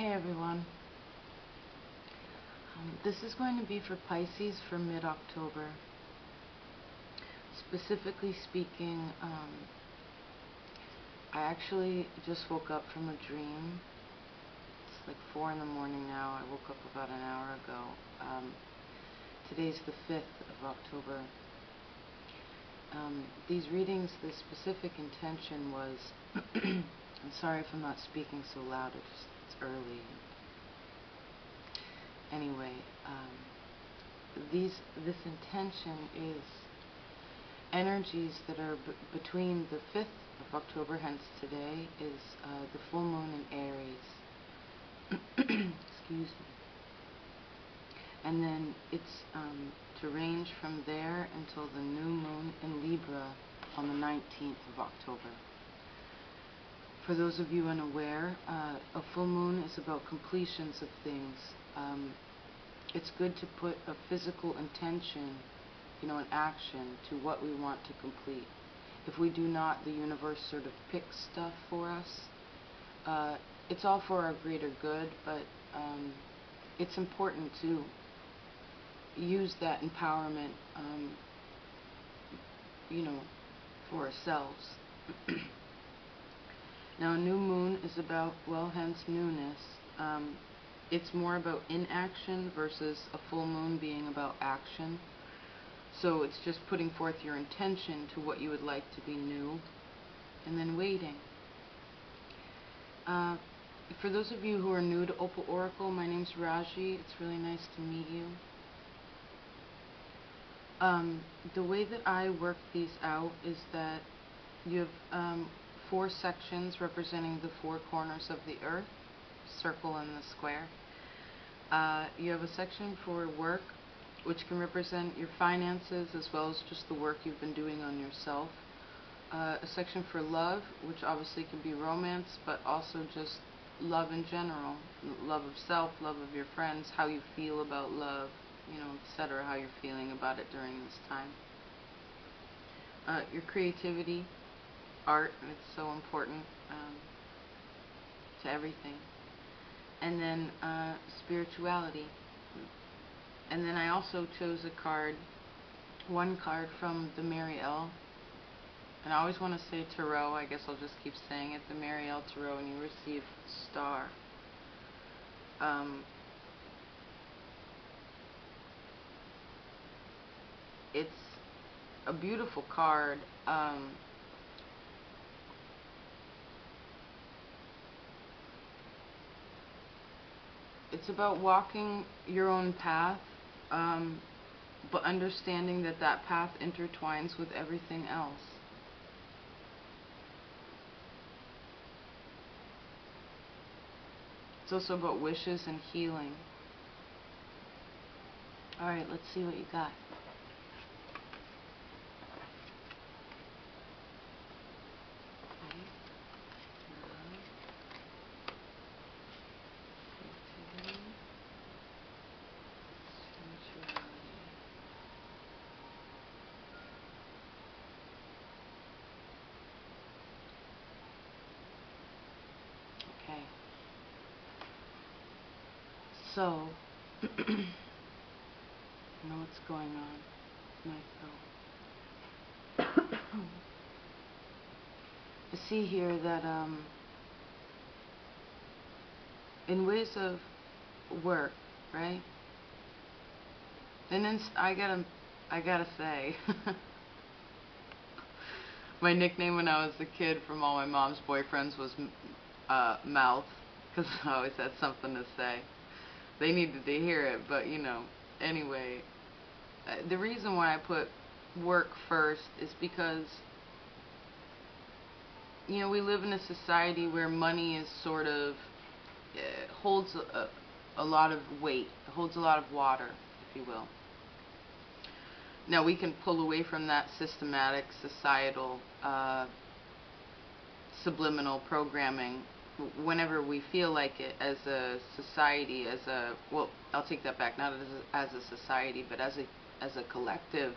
Hey everyone, this is going to be for Pisces for mid-October. Specifically speaking, I actually just woke up from a dream. It's like 4 in the morning now. I woke up about an hour ago. Today's the 5th of October. These readings, the specific intention was, I'm sorry if I'm not speaking so loud, it's early. Anyway, this intention is energies that are between the 5th of October, hence today, is the full moon in Aries. Excuse me. And then it's to range from there until the new moon in Libra on the 19th of October. For those of you unaware, a full moon is about completions of things. It's good to put a physical intention, an action to what we want to complete. If we do not, the universe sort of picks stuff for us. It's all for our greater good, but it's important to use that empowerment, for ourselves. Now, a new moon is about, hence newness. It's more about inaction versus a full moon being about action. So it's just putting forth your intention to what you would like to be new, and then waiting. For those of you who are new to Opal Oracle, my name's Raaji. It's really nice to meet you. The way that I work these out is that you have 4 sections representing the 4 corners of the earth, circle and the square. You have a section for work, which can represent your finances as well as just the work you've been doing on yourself. A section for love, which obviously can be romance, but also just love in general. Love of self, love of your friends, how you feel about love, etc., how you're feeling about it during this time. Your creativity, art, it's so important to everything. And then spirituality. And then I also chose a card, one card from the Mariel. And I always want to say Tarot, I guess I'll just keep saying it, the Mariel Tarot, and you receive Star. It's a beautiful card. It's about walking your own path, but understanding that that path intertwines with everything else. It's also about wishes and healing. Alright, let's see what you got. Okay. So, I know what's going on with my throat. I see here that in ways of work, right? And then I gotta say, my nickname when I was a kid from all my mom's boyfriends was Mouth, because I always had something to say. They needed to hear it, but anyway, the reason why I put work first is because we live in a society where money is sort of holds a lot of weight, holds a lot of water, if you will. Now we can pull away from that systematic, societal, subliminal programming whenever we feel like it, as a society, I'll take that back, not as a society, but as a collective,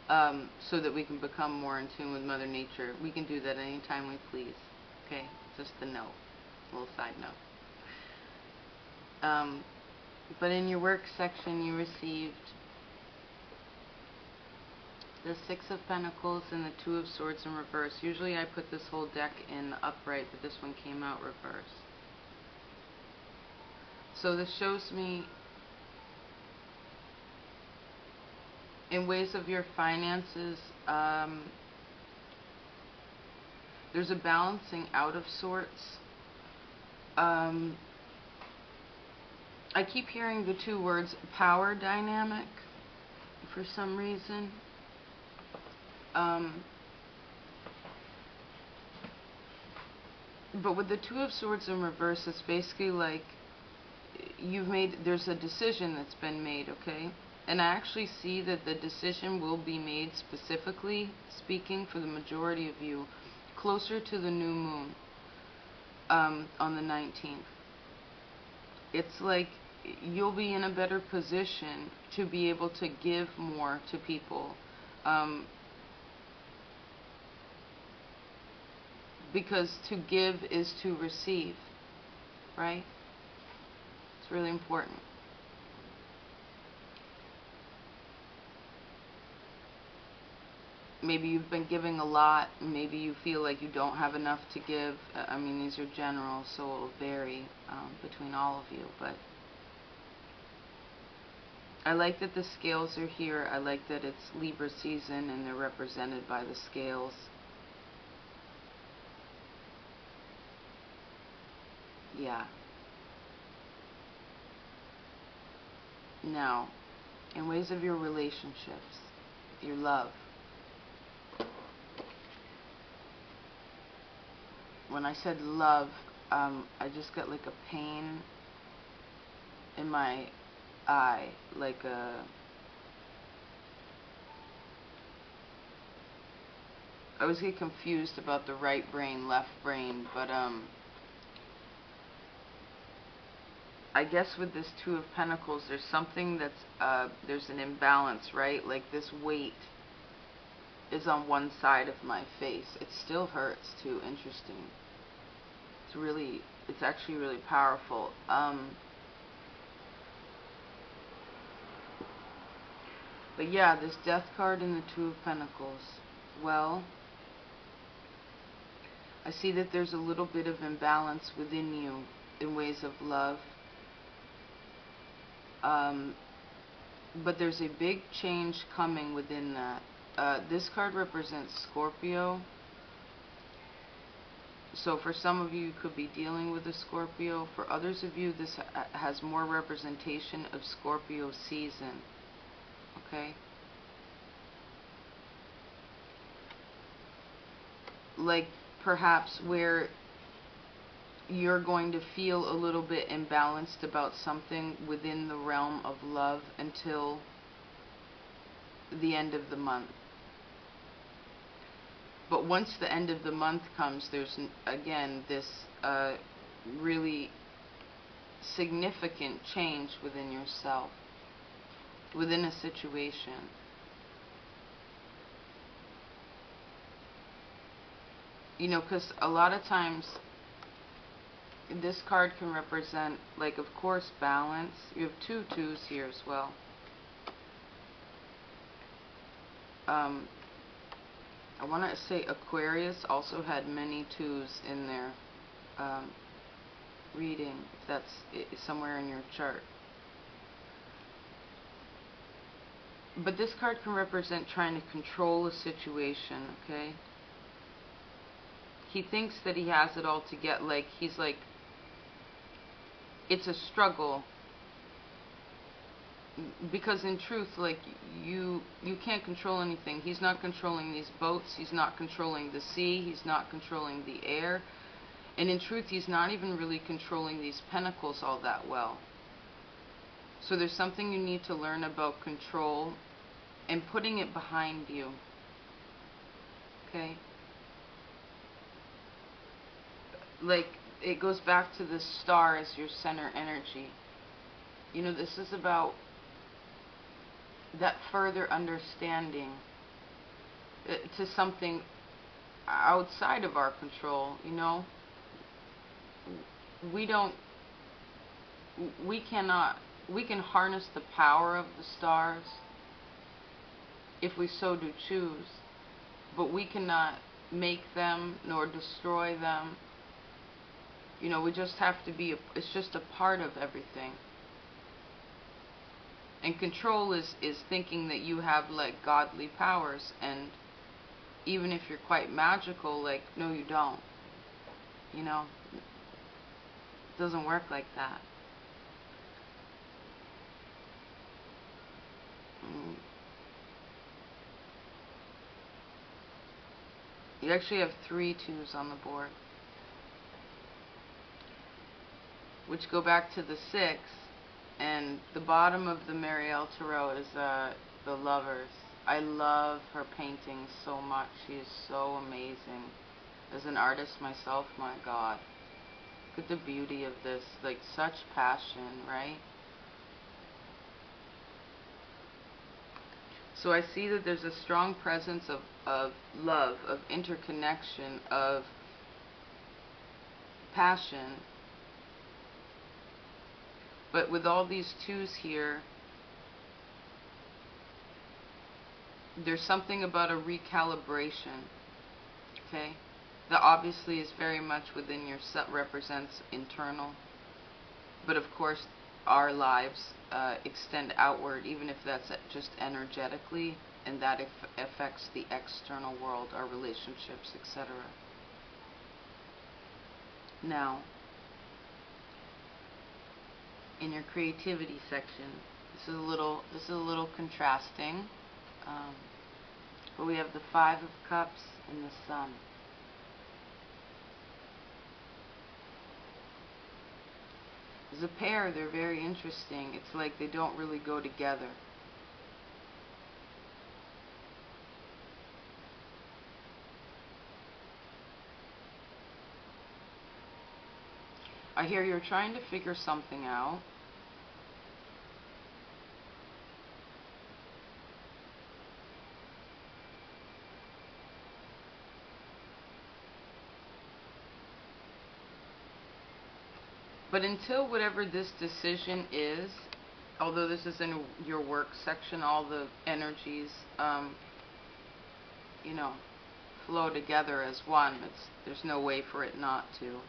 so that we can become more in tune with Mother Nature. We can do that anytime we please. Okay, just a note, a little side note. But in your work section, you received the Six of Pentacles and the Two of Swords in reverse. Usually I put this whole deck in upright, but this one came out reverse. So this shows me in ways of your finances, there's a balancing out of sorts. I keep hearing the two words power dynamic for some reason. But with the Two of Swords in reverse, it's basically like there's a decision that's been made, okay? And I actually see that the decision will be made, specifically speaking for the majority of you, closer to the new moon on the 19th. It's like you'll be in a better position to be able to give more to people. Because to give is to receive, right? It's really important. Maybe you've been giving a lot, maybe you feel like you don't have enough to give. I mean, these are general, so it'll vary between all of you, but I like that the scales are here. I like that it's Libra season and they're represented by the scales. Yeah. Now, in ways of your relationships, your love. When I said love, I just got like a pain in my eye, like a... I always get confused about the right brain, left brain, but I guess with this Two of Pentacles, there's something that's, there's an imbalance, right? Like this weight is on one side of my face. It still hurts too. Interesting. It's actually really powerful. But yeah, this Death card and the Two of Pentacles. Well, I see that there's a little bit of imbalance within you in ways of love. But there's a big change coming within that. This card represents Scorpio. So for some of you, you could be dealing with a Scorpio. For others of you, this has more representation of Scorpio season. Okay? Like perhaps where you're going to feel a little bit imbalanced about something within the realm of love until the end of the month. But once the end of the month comes, there's again this really significant change within yourself, within a situation. You know, because a lot of times this card can represent, like, of course, balance. You have two twos here as well. I want to say Aquarius also had many twos in their reading, if that's somewhere in your chart. But this card can represent trying to control a situation, okay? He thinks that he has it all together. Like, he's like, it's a struggle. Because in truth, like, you can't control anything. He's not controlling these boats. He's not controlling the sea. He's not controlling the air. And in truth, he's not even really controlling these pentacles all that well. So there's something you need to learn about control and putting it behind you. Okay? Like, it goes back to the star as your center energy. You know, this is about that further understanding to something outside of our control, you know? We don't we cannot, we can harness the power of the stars if we so do choose, but we cannot make them nor destroy them. You know, we just have to be, it's just a part of everything. And control is thinking that you have like godly powers, and even if you're quite magical, like, no you don't. You know, it doesn't work like that. You actually have 3 2s on the board, which go back to the 6, and the bottom of the Marielle Tarot is the Lovers. I love her paintings so much. She is so amazing. As an artist myself, my God. Look at the beauty of this. Like, such passion, right? So I see that there's a strong presence of love, of interconnection, of passion. But with all these 2s here, there's something about a recalibration, okay? That obviously is very much within your set, represents internal. But of course, our lives extend outward, even if that's just energetically, and that affects the external world, our relationships, etc. Now, in your creativity section, this is a little contrasting, but we have the 5 of Cups and the Sun. As a pair, they're very interesting. It's like they don't really go together. I hear you're trying to figure something out. But until whatever this decision is, although this is in your work section, all the energies, you know, flow together as one. There's no way for it not to.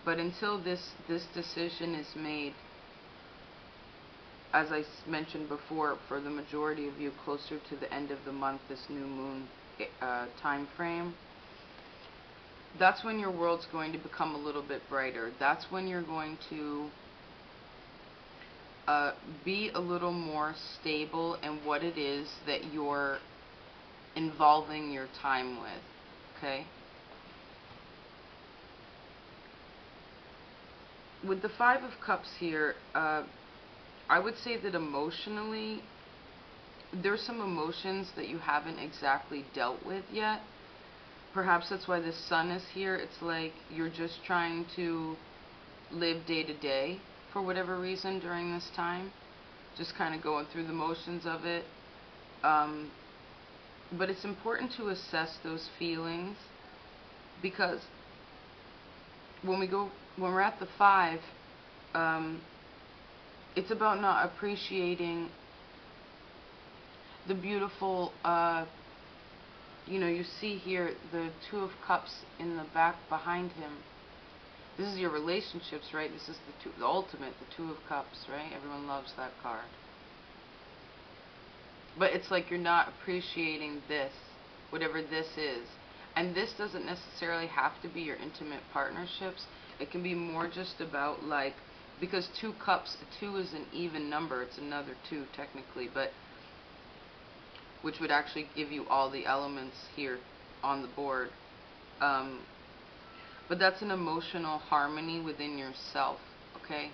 But until this decision is made, as I mentioned before, for the majority of you, closer to the end of the month, this new moon time frame, that's when your world's going to become a little bit brighter. That's when you're going to be a little more stable in what it is that you're involving your time with, okay? With the 5 of Cups here, I would say that emotionally, there's some emotions that you haven't exactly dealt with yet. Perhaps that's why the Sun is here. It's like you're just trying to live day to day for whatever reason during this time. Just kind of going through the motions of it. But it's important to assess those feelings, because when we're at the 5, it's about not appreciating the beautiful, you know, you see here the 2 of Cups in the back behind him. This is your relationships, right? This is the ultimate, the 2 of Cups, right? Everyone loves that card. But it's like you're not appreciating this, whatever this is. And this doesn't necessarily have to be your intimate partnerships. It can be more just about, like, because 2 cups, 2 is an even number. It's another 2 technically, but which would actually give you all the elements here on the board. But that's an emotional harmony within yourself, okay?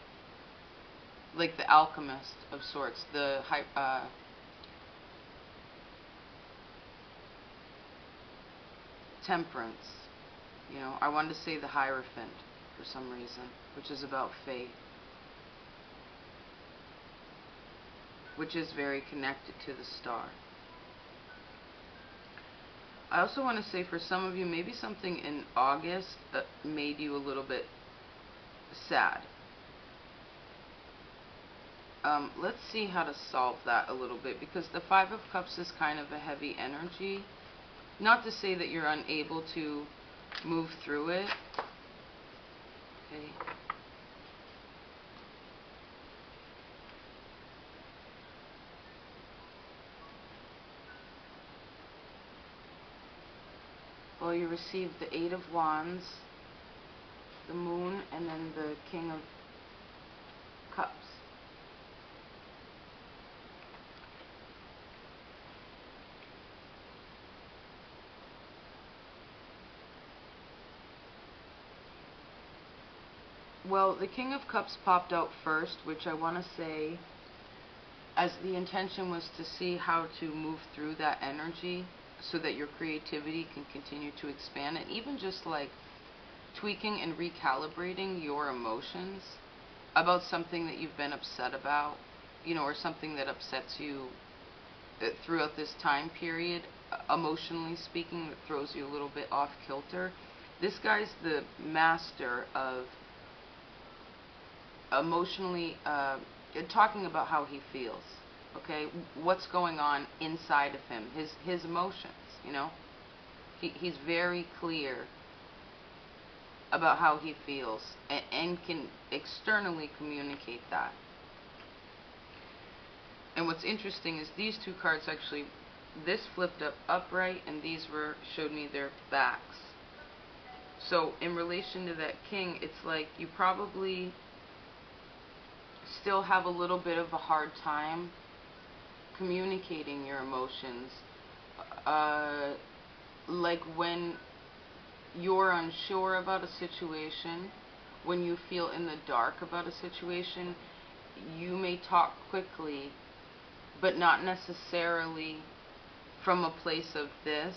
Like the alchemist of sorts, the temperance. You know, I wanted to say the Hierophant for some reason, which is about faith, which is very connected to the star. I also want to say, for some of you, maybe something in August made you a little bit sad. Let's see how to solve that a little bit, because the Five of Cups is kind of a heavy energy. Not to say that you're unable to move through it. Okay. Well, you receive the Eight of Wands, the Moon, and then the King of Cups. Well, the King of Cups popped out first, which I want to say, as the intention was to see how to move through that energy so that your creativity can continue to expand, and even just like tweaking and recalibrating your emotions about something that you've been upset about, you know, or something that upsets you throughout this time period, emotionally speaking, that throws you a little bit off kilter. This guy's the master of emotionally talking about how he feels, okay, what's going on inside of him, his emotions, you know. He's very clear about how he feels, and can externally communicate that. And what's interesting is these two cards actually, this flipped up upright, and these showed me their backs. So in relation to that king, it's like you probably still have a little bit of a hard time communicating your emotions. Like when you're unsure about a situation, when you feel in the dark about a situation, you may talk quickly, but not necessarily from a place of this.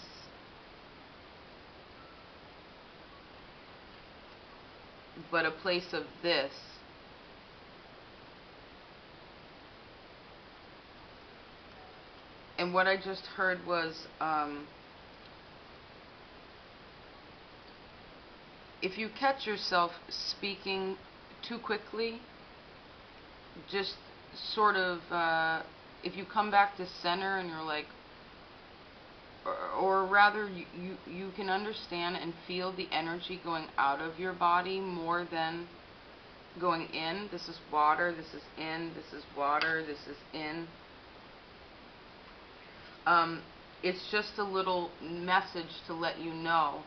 But a place of this. And what I just heard was, if you catch yourself speaking too quickly, just sort of, if you come back to center and you're like, or rather you can understand and feel the energy going out of your body more than going in. This is water, this is in, this is water, this is in. It's just a little message to let you know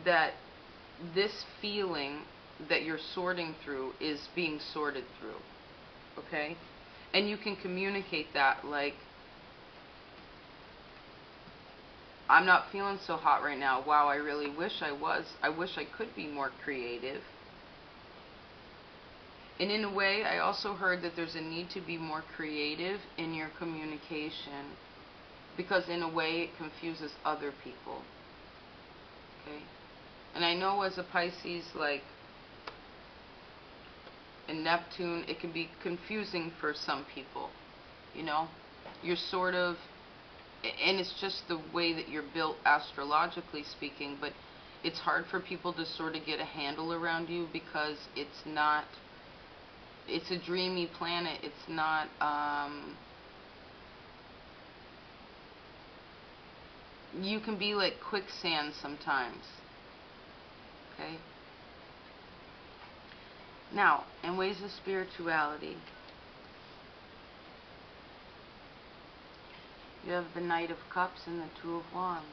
that this feeling that you're sorting through is being sorted through, okay? And you can communicate that, like, I'm not feeling so hot right now. Wow, I really wish I was. I wish I could be more creative. And in a way, I also heard that there's a need to be more creative in your communication, because in a way it confuses other people. Okay? And I know as a Pisces, like, in Neptune, it can be confusing for some people. You know? You're sort of, and it's just the way that you're built astrologically speaking, but it's hard for people to sort of get a handle around you, because it's not, it's a dreamy planet. It's not, you can be like quicksand sometimes. Okay? Now, in ways of spirituality, you have the Knight of Cups and the Two of Wands.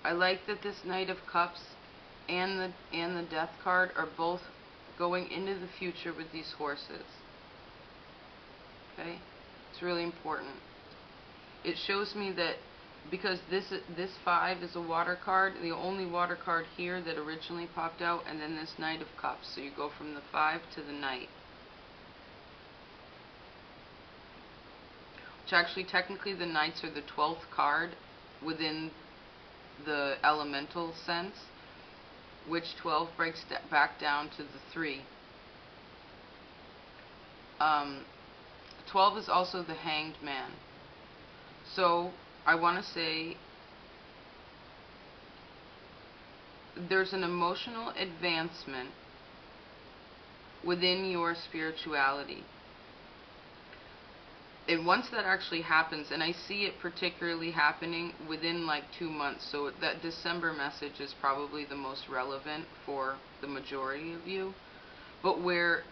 I like that this Knight of Cups and the Death card are both going into the future with these horses. Okay? It's really important. It shows me that, because this 5 is a water card, the only water card here that originally popped out, and then this Knight of Cups. So you go from the 5 to the Knight. Which actually, technically, the Knights are the 12th card within the elemental sense, which 12 breaks back down to the 3. 12 is also the Hanged Man. So I want to say there's an emotional advancement within your spirituality. And once that actually happens, and I see it particularly happening within like 2 months, so that December message is probably the most relevant for the majority of you, but where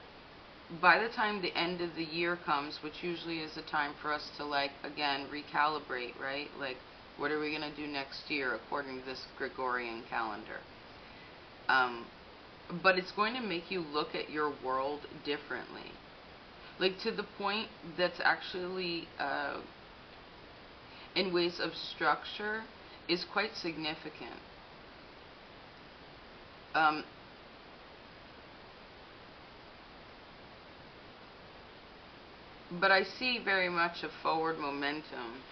by the time the end of the year comes, which usually is a time for us to, like, again, recalibrate, right? Like, what are we going to do next year according to this Gregorian calendar? But it's going to make you look at your world differently. Like, to the point that's actually, in ways of structure, is quite significant. But I see very much a forward momentum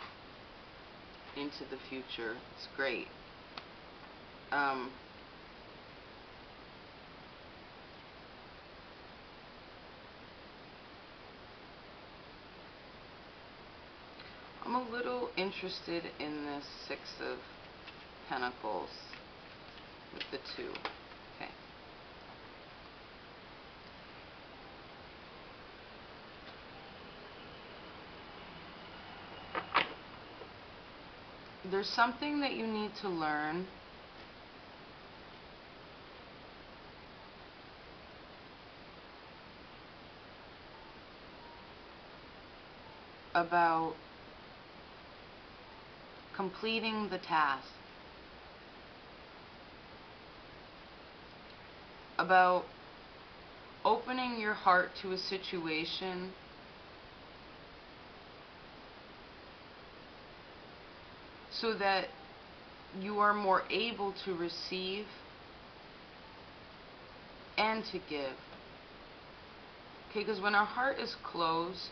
into the future. It's great. I'm a little interested in this Six of Pentacles with the 2. Okay. There's something that you need to learn about completing the task, about opening your heart to a situation so that you are more able to receive and to give. Okay, because when our heart is closed,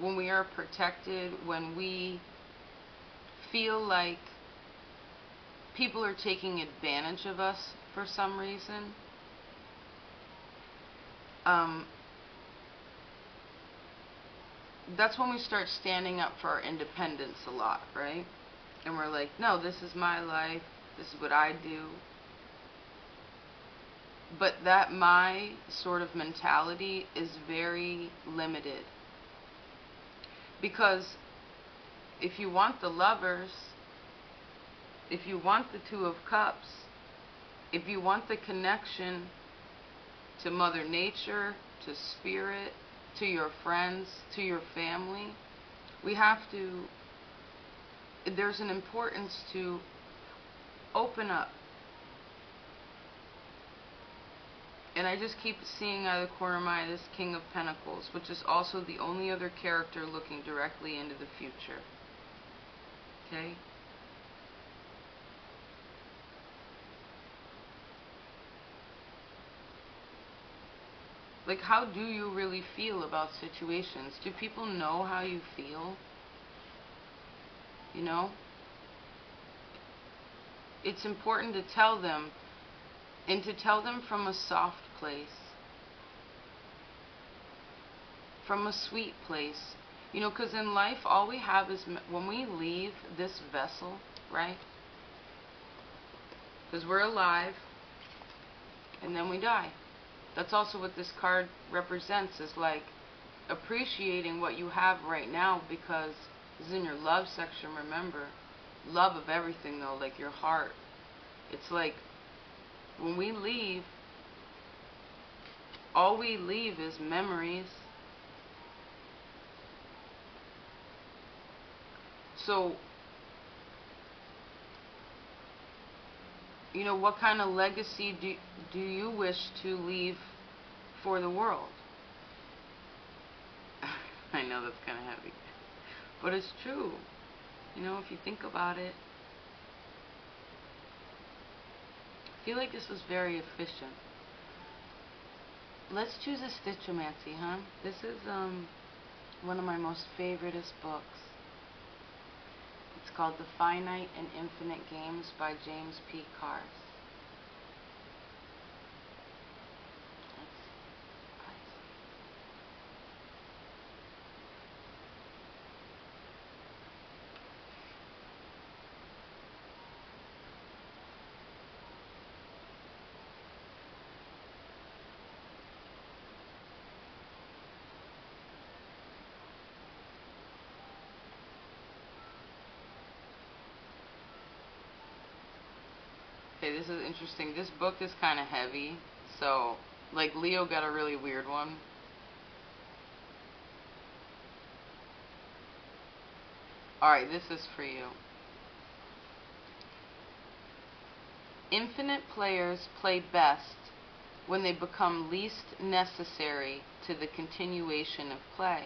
when we are protected, when we feel like people are taking advantage of us for some reason, that's when we start standing up for our independence a lot, right? And we're like, no, this is my life, this is what I do. But that my sort of mentality is very limited. Because if you want the Lovers, if you want the 2 of Cups, if you want the connection to Mother Nature, to Spirit, to your friends, to your family, we have to, there's an importance to open up. And I just keep seeing out of the corner of my eye this King of Pentacles, which is also the only other character looking directly into the future. Okay? Like, how do you really feel about situations? Do people know how you feel? You know? It's important to tell them, and to tell them from a soft place, from a sweet place. You know, because in life, all we have is, when we leave this vessel, right? Because we're alive, and then we die. That's also what this card represents, is like appreciating what you have right now, because this is in your love section, remember. Love of everything, though, like your heart. It's like, when we leave, all we leave is memories. So, you know, what kind of legacy do you wish to leave for the world? I know that's kind of heavy, but it's true. You know, if you think about it, I feel like this was very efficient. Let's choose a Stitchomancy, huh? This is one of my most favoriteest books. It's called The Finite and Infinite Games by James P. Cars. Okay, this is interesting. This book is kind of heavy, so, like, Leo got a really weird one. Alright, this is for you. Infinite players play best when they become least necessary to the continuation of play.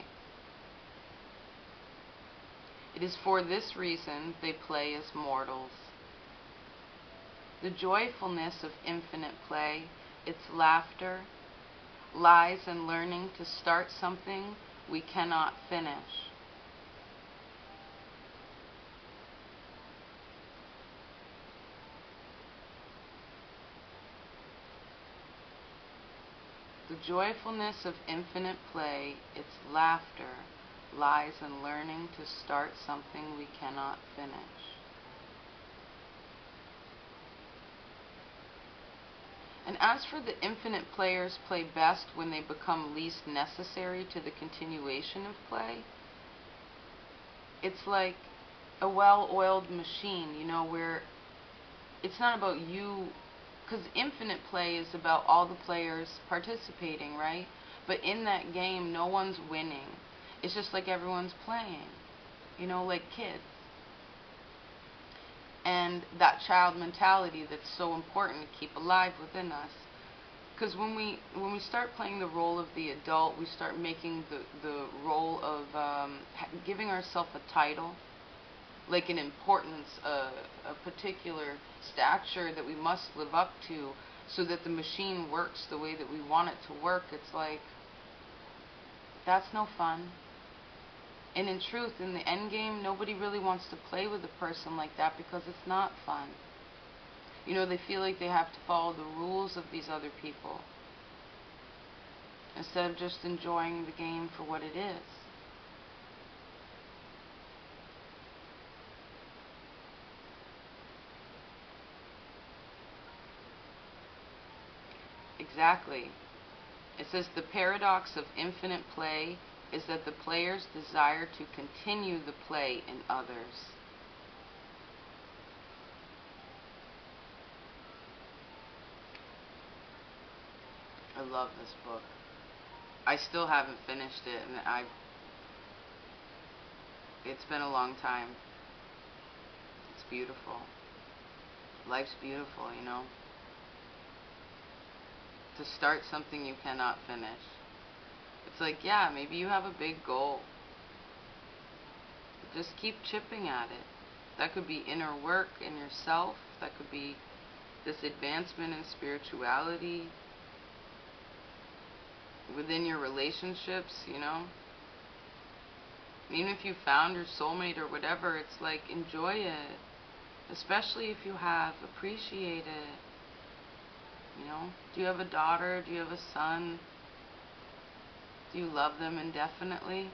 It is for this reason they play as mortals. The joyfulness of infinite play, its laughter, lies in learning to start something we cannot finish. The joyfulness of infinite play, its laughter, lies in learning to start something we cannot finish. And as for the infinite players play best when they become least necessary to the continuation of play, it's like a well-oiled machine, you know, where it's not about you, because infinite play is about all the players participating, right? But in that game, no one's winning. It's just like everyone's playing, you know, like kids. And that child mentality that's so important to keep alive within us. Because when we start playing the role of the adult, we start making the role of giving ourselves a title, like an importance, a particular stature that we must live up to so that the machine works the way that we want it to work. It's like, that's no fun. And in truth, in the end game, nobody really wants to play with a person like that because it's not fun. You know, they feel like they have to follow the rules of these other people instead of just enjoying the game for what it is. Exactly. It says the paradox of infinite play is that the players desire to continue the play in others. I love this book. I still haven't finished it, and it's been a long time. It's beautiful. Life's beautiful, you know. To start something you cannot finish. It's like, yeah, maybe you have a big goal. Just keep chipping at it. That could be inner work in yourself. That could be this advancement in spirituality within your relationships, you know. Even if you found your soulmate or whatever, it's like, enjoy it. Especially if you have, appreciate it. You know, do you have a daughter? Do you have a son? Do you love them indefinitely?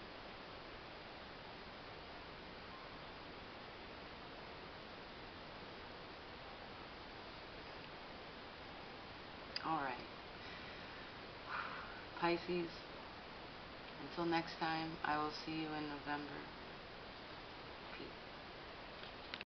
Alright. Pisces, until next time, I will see you in November.